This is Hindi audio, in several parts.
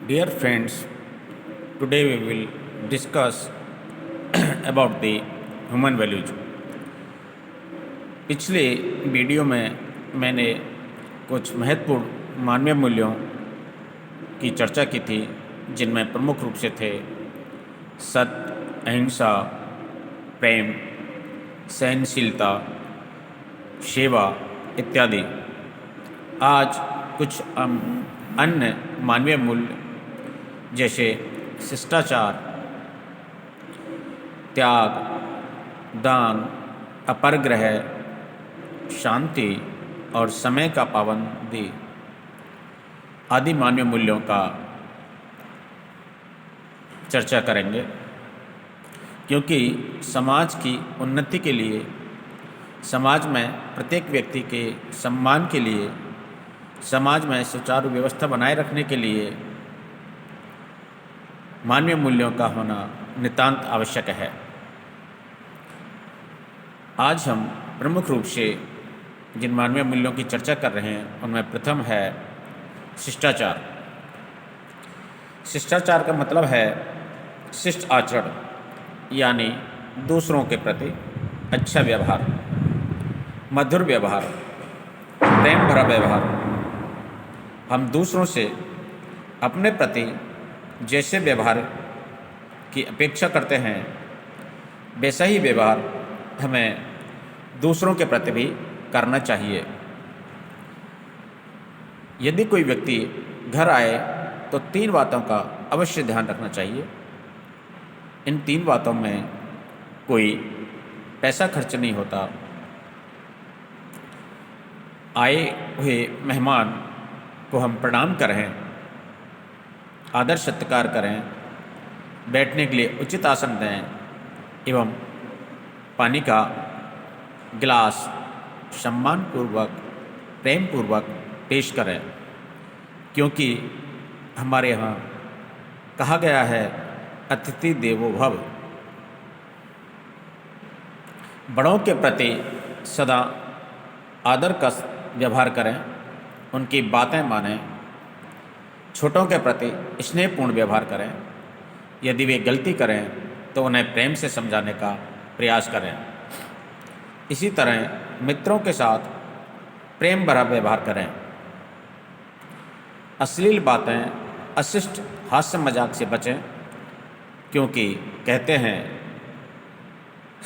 Dear friends, today we will discuss about the human values. पिछले वीडियो में मैंने कुछ महत्वपूर्ण मानवीय मूल्यों की चर्चा की थी, जिनमें प्रमुख रूप से थे सत्य, अहिंसा, प्रेम, सहनशीलता, सेवा इत्यादि। आज कुछ अन्य मानवीय मूल्य जैसे शिष्टाचार, त्याग, दान, अपरग्रह, शांति और समय का पाबंदी आदि मानवीय मूल्यों का चर्चा करेंगे, क्योंकि समाज की उन्नति के लिए, समाज में प्रत्येक व्यक्ति के सम्मान के लिए, समाज में सुचारू व्यवस्था बनाए रखने के लिए मानवीय मूल्यों का होना नितांत आवश्यक है। आज हम प्रमुख रूप से जिन मानवीय मूल्यों की चर्चा कर रहे हैं उनमें प्रथम है शिष्टाचार। शिष्टाचार का मतलब है शिष्ट आचरण, यानी दूसरों के प्रति अच्छा व्यवहार, मधुर व्यवहार, प्रेम भरा व्यवहार। हम दूसरों से अपने प्रति जैसे व्यवहार की अपेक्षा करते हैं, वैसा ही व्यवहार हमें दूसरों के प्रति भी करना चाहिए। यदि कोई व्यक्ति घर आए तो 3 बातों का अवश्य ध्यान रखना चाहिए। इन 3 बातों में कोई पैसा खर्च नहीं होता। आए हुए मेहमान को हम प्रणाम करें, आदर सत्कार करें, बैठने के लिए उचित आसन दें एवं पानी का गिलास सम्मानपूर्वक, प्रेमपूर्वक पेश करें, क्योंकि हमारे यहाँ कहा गया है अतिथि देवो भव। बड़ों के प्रति सदा आदर का व्यवहार करें, उनकी बातें मानें, छोटों के प्रति स्नेहपूर्ण व्यवहार करें। यदि वे गलती करें तो उन्हें प्रेम से समझाने का प्रयास करें। इसी तरह मित्रों के साथ प्रेम भरा व्यवहार करें। अश्लील बातें, अशिष्ट हास्य मजाक से बचें, क्योंकि कहते हैं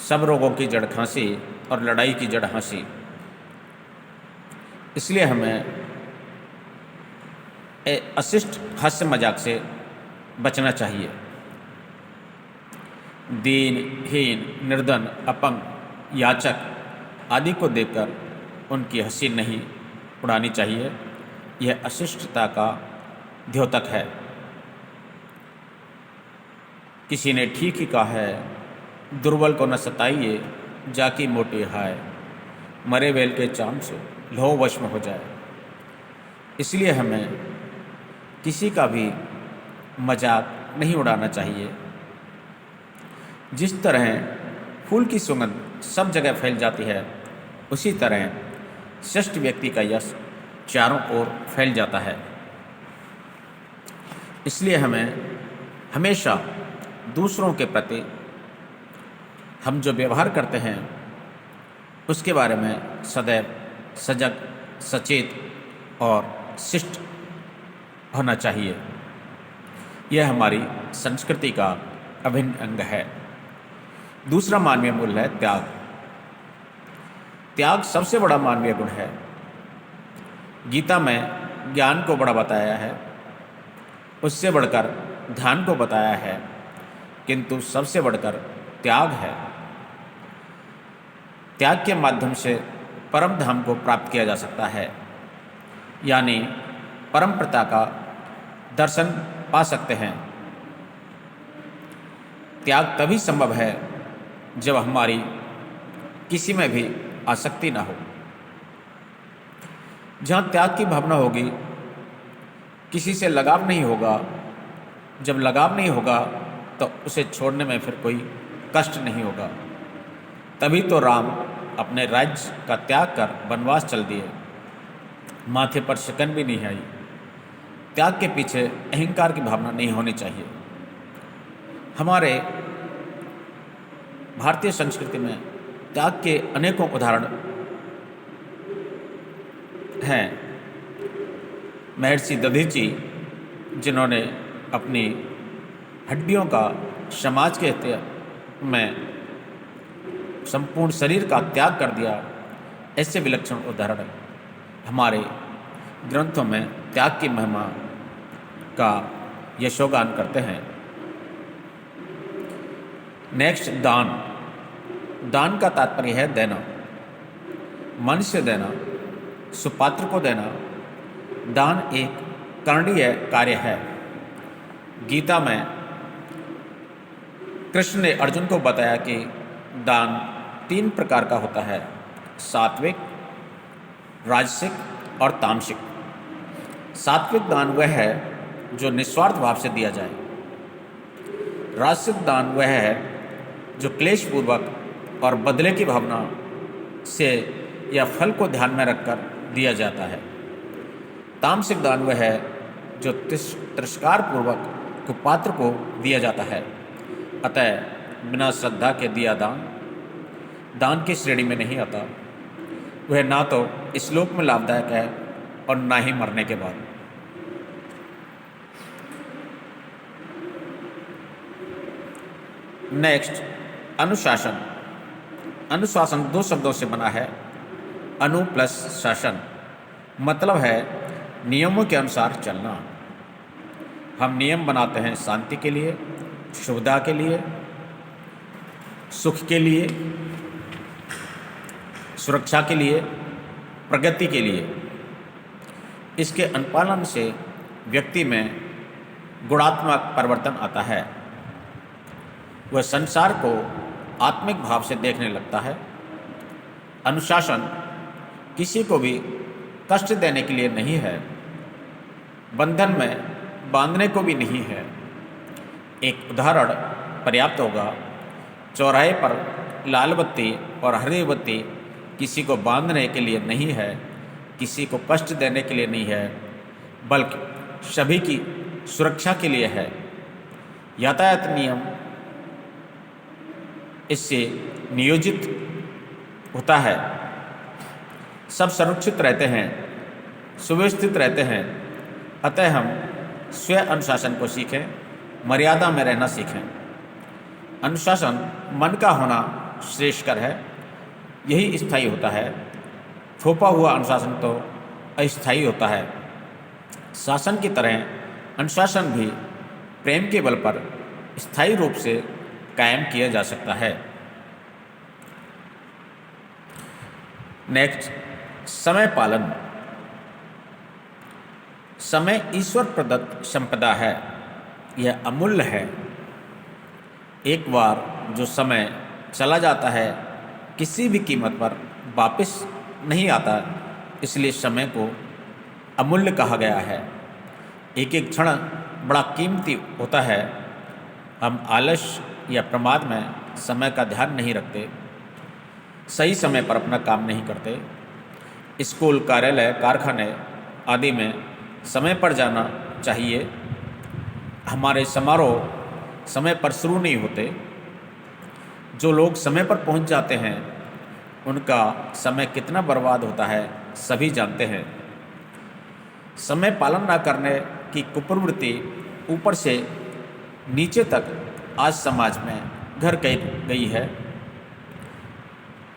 सब रोगों की जड़ खांसी और लड़ाई की जड़ हंसी। इसलिए हमें अशिष्ट हास्य मजाक से बचना चाहिए। दीन, हीन, निर्धन, अपंग, याचक आदि को देखकर उनकी हंसी नहीं उड़ानी चाहिए। यह अशिष्टता का द्योतक है। किसी ने ठीक ही कहा है, दुर्बल को न सताइए, जाकी मोटी हाय, मरे बैल के चाम से लौ वश में हो जाए। इसलिए हमें किसी का भी मजाक नहीं उड़ाना चाहिए। जिस तरह फूल की सुगंध सब जगह फैल जाती है, उसी तरह श्रेष्ठ व्यक्ति का यश चारों ओर फैल जाता है। इसलिए हमें हमेशा दूसरों के प्रति हम जो व्यवहार करते हैं उसके बारे में सदैव सजग, सचेत और शिष्ट होना चाहिए। यह हमारी संस्कृति का अभिन्न अंग है। दूसरा मानवीय मूल्य है त्याग। त्याग सबसे बड़ा मानवीय गुण है। गीता में ज्ञान को बड़ा बताया है, उससे बढ़कर ध्यान को बताया है, किंतु सबसे बढ़कर त्याग है। त्याग के माध्यम से परम धाम को प्राप्त किया जा सकता है, यानी परम पिता का दर्शन पा सकते हैं। त्याग तभी संभव है जब हमारी किसी में भी आसक्ति ना हो। जहाँ त्याग की भावना होगी, किसी से लगाव नहीं होगा। जब लगाव नहीं होगा तो उसे छोड़ने में फिर कोई कष्ट नहीं होगा। तभी तो राम अपने राज्य का त्याग कर वनवास चल दिए, माथे पर शिकन भी नहीं आई। त्याग के पीछे अहंकार की भावना नहीं होनी चाहिए। हमारे भारतीय संस्कृति में त्याग के अनेकों उदाहरण हैं। महर्षि दधीची, जिन्होंने अपनी हड्डियों का समाज के हित में संपूर्ण शरीर का त्याग कर दिया, ऐसे विलक्षण उदाहरण हमारे ग्रंथों में त्याग की महिमा का यशोगान करते हैं। नेक्स्ट, दान। दान का तात्पर्य है देना, मन से देना, सुपात्र को देना। दान एक करणीय कार्य है। गीता में कृष्ण ने अर्जुन को बताया कि दान 3 प्रकार का होता है: सात्विक, राजसिक और तामसिक। सात्विक दान वह है जो निस्वार्थ भाव से दिया जाए। राजसिक दान वह है जो क्लेशपूर्वक और बदले की भावना से या फल को ध्यान में रखकर दिया जाता है। तामसिक दान वह है जो तिरस्कार पूर्वक कुपात्र को दिया जाता है। अतः बिना श्रद्धा के दिया दान दान की श्रेणी में नहीं आता। वह ना तो इस लोक में लाभदायक है और ना ही मरने के बाद। नेक्स्ट, अनुशासन। अनुशासन 2 शब्दों से बना है, अनु प्लस शासन। मतलब है नियमों के अनुसार चलना। हम नियम बनाते हैं शांति के लिए, सुविधा के लिए, सुख के लिए, सुरक्षा के लिए, प्रगति के लिए। इसके अनुपालन से व्यक्ति में गुणात्मक परिवर्तन आता है। वह संसार को आत्मिक भाव से देखने लगता है। अनुशासन किसी को भी कष्ट देने के लिए नहीं है, बंधन में बांधने को भी नहीं है। एक उदाहरण पर्याप्त होगा। चौराहे पर लाल बत्ती और हरी बत्ती किसी को बांधने के लिए नहीं है, किसी को कष्ट देने के लिए नहीं है, बल्कि सभी की सुरक्षा के लिए है। यातायात नियम इससे नियोजित होता है। सब सुरक्षित रहते हैं, सुव्यवस्थित रहते हैं। अतः हम स्व अनुशासन को सीखें, मर्यादा में रहना सीखें। अनुशासन मन का होना श्रेष्ठकर है, यही स्थायी होता है। थोपा हुआ अनुशासन तो अस्थायी होता है। शासन की तरह अनुशासन भी प्रेम के बल पर स्थायी रूप से कायम किया जा सकता है। नेक्स्ट, समय पालन। समय ईश्वर प्रदत्त संपदा है, यह अमूल्य है। एक बार जो समय चला जाता है किसी भी कीमत पर वापस नहीं आता, इसलिए समय को अमूल्य कहा गया है। एक एक क्षण बड़ा कीमती होता है। हम आलस्य या प्रमाद में समय का ध्यान नहीं रखते, सही समय पर अपना काम नहीं करते। स्कूल, कार्यालय, कारखाने आदि में समय पर जाना चाहिए। हमारे समारोह समय पर शुरू नहीं होते। जो लोग समय पर पहुंच जाते हैं उनका समय कितना बर्बाद होता है सभी जानते हैं। समय पालन न करने की कुप्रवृत्ति ऊपर से नीचे तक आज समाज में घर गई है।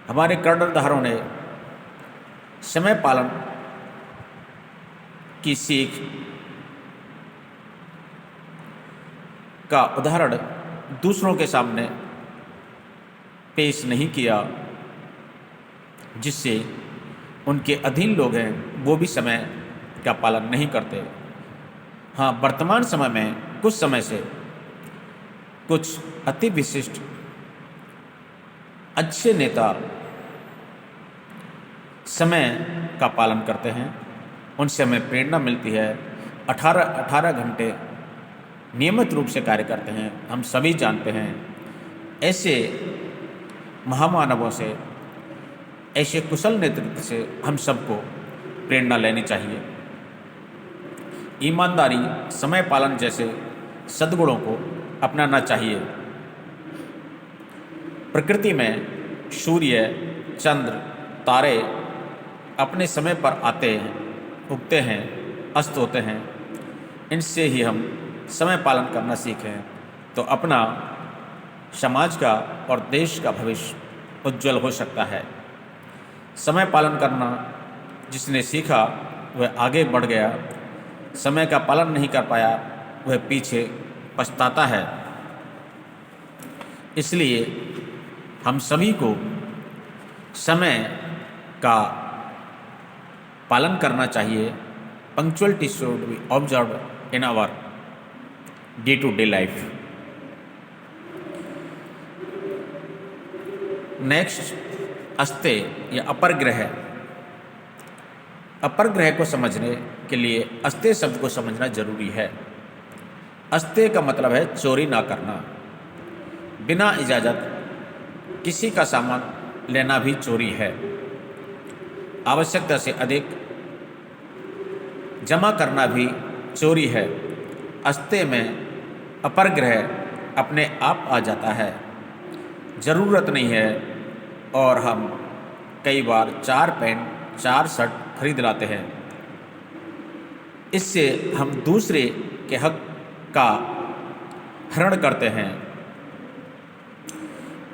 हमारे कर्णधारों ने समय पालन की सीख का उदाहरण दूसरों के सामने पेश नहीं किया, जिससे उनके अधीन लोग हैं वो भी समय का पालन नहीं करते। हाँ, वर्तमान समय में कुछ समय से कुछ अति विशिष्ट अच्छे नेता समय का पालन करते हैं, उनसे हमें प्रेरणा मिलती है। 18 घंटे नियमित रूप से कार्य करते हैं, हम सभी जानते हैं। ऐसे महामानवों से, ऐसे कुशल नेतृत्व से हम सबको प्रेरणा लेनी चाहिए। ईमानदारी, समय पालन जैसे सद्गुणों को अपनाना चाहिए। प्रकृति में सूर्य, चंद्र, तारे अपने समय पर आते हैं, उगते हैं, अस्त होते हैं। इनसे ही हम समय पालन करना सीखें तो अपना, समाज का और देश का भविष्य उज्जवल हो सकता है। समय पालन करना जिसने सीखा वह आगे बढ़ गया, समय का पालन नहीं कर पाया वह पीछे पछताता है। इसलिए हम सभी को समय का पालन करना चाहिए। Punctuality should be observe in our day to day life. Next, अस्ते या अपर ग्रह। अपर ग्रह को समझने के लिए अस्ते शब्द को समझना जरूरी है। अस्ते का मतलब है चोरी ना करना। बिना इजाज़त किसी का सामान लेना भी चोरी है। आवश्यकता से अधिक जमा करना भी चोरी है। अस्ते में अपर ग्रह अपने आप आ जाता है, ज़रूरत नहीं है, और हम कई बार 4 पैंट 4 शर्ट खरीद लाते हैं। इससे हम दूसरे के हक का हरण करते हैं।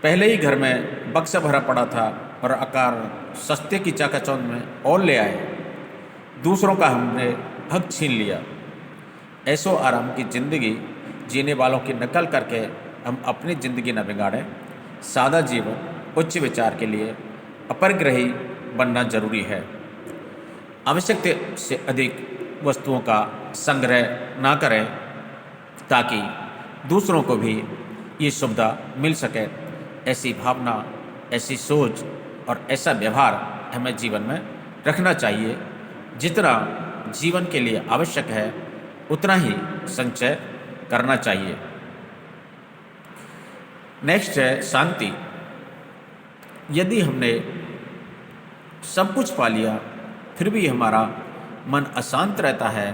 पहले ही घर में बक्सा भरा पड़ा था और आकार सस्ते की चाकाचौंध में और ले आए, दूसरों का हमने हक छीन लिया। ऐसो आराम की ज़िंदगी जीने वालों की नकल करके हम अपनी ज़िंदगी न बिगाड़ें। सादा जीवन, उच्च विचार के लिए अपरग्रही बनना जरूरी है। आवश्यकता से अधिक वस्तुओं का संग्रह ना करें ताकि दूसरों को भी ये सुविधा मिल सके। ऐसी भावना, ऐसी सोच और ऐसा व्यवहार हमें जीवन में रखना चाहिए। जितना जीवन के लिए आवश्यक है उतना ही संचय करना चाहिए। नेक्स्ट है शांति। यदि हमने सब कुछ पा लिया फिर भी हमारा मन अशांत रहता है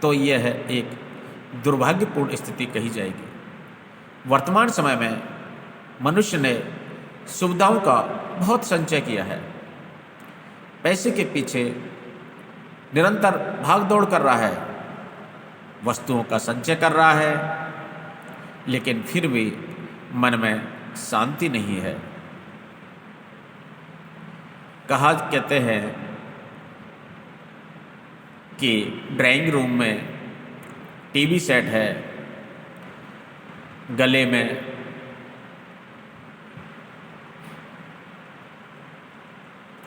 तो यह एक दुर्भाग्यपूर्ण स्थिति कही जाएगी। वर्तमान समय में मनुष्य ने सुविधाओं का बहुत संचय किया है, पैसे के पीछे निरंतर भाग दौड़ कर रहा है, वस्तुओं का संचय कर रहा है, लेकिन फिर भी मन में शांति नहीं है। कहते हैं कि ड्राइंग रूम में टीवी सेट है, गले में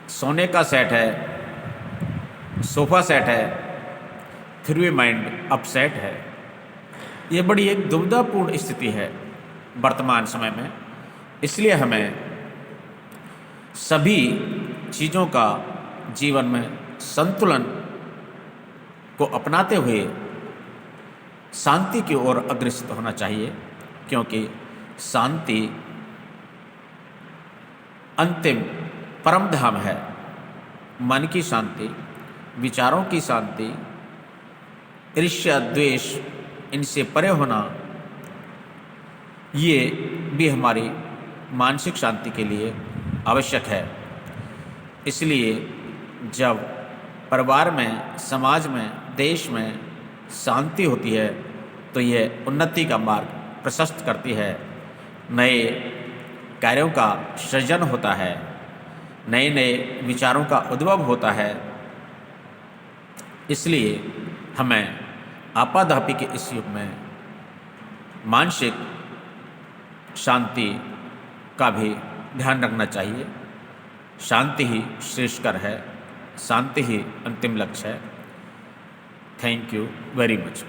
सोने का सेट है, सोफा सेट है, फिर भी माइंड अपसेट है। ये बड़ी एक दुविधापूर्ण स्थिति है वर्तमान समय में। इसलिए हमें सभी चीज़ों का जीवन में संतुलन को अपनाते हुए शांति की ओर अग्रसर होना चाहिए, क्योंकि शांति अंतिम परम धाम है। मन की शांति, विचारों की शांति, ईर्ष्या, द्वेष इनसे परे होना, ये भी हमारी मानसिक शांति के लिए आवश्यक है। इसलिए जब परिवार में, समाज में, देश में शांति होती है तो यह उन्नति का मार्ग प्रशस्त करती है। नए कार्यों का सृजन होता है, नए नए विचारों का उद्भव होता है। इसलिए हमें आपाधापी के इस युग में मानसिक शांति का भी ध्यान रखना चाहिए। शांति ही श्रेष्ठकर है, शांति ही अंतिम लक्ष्य है। Thank you very much.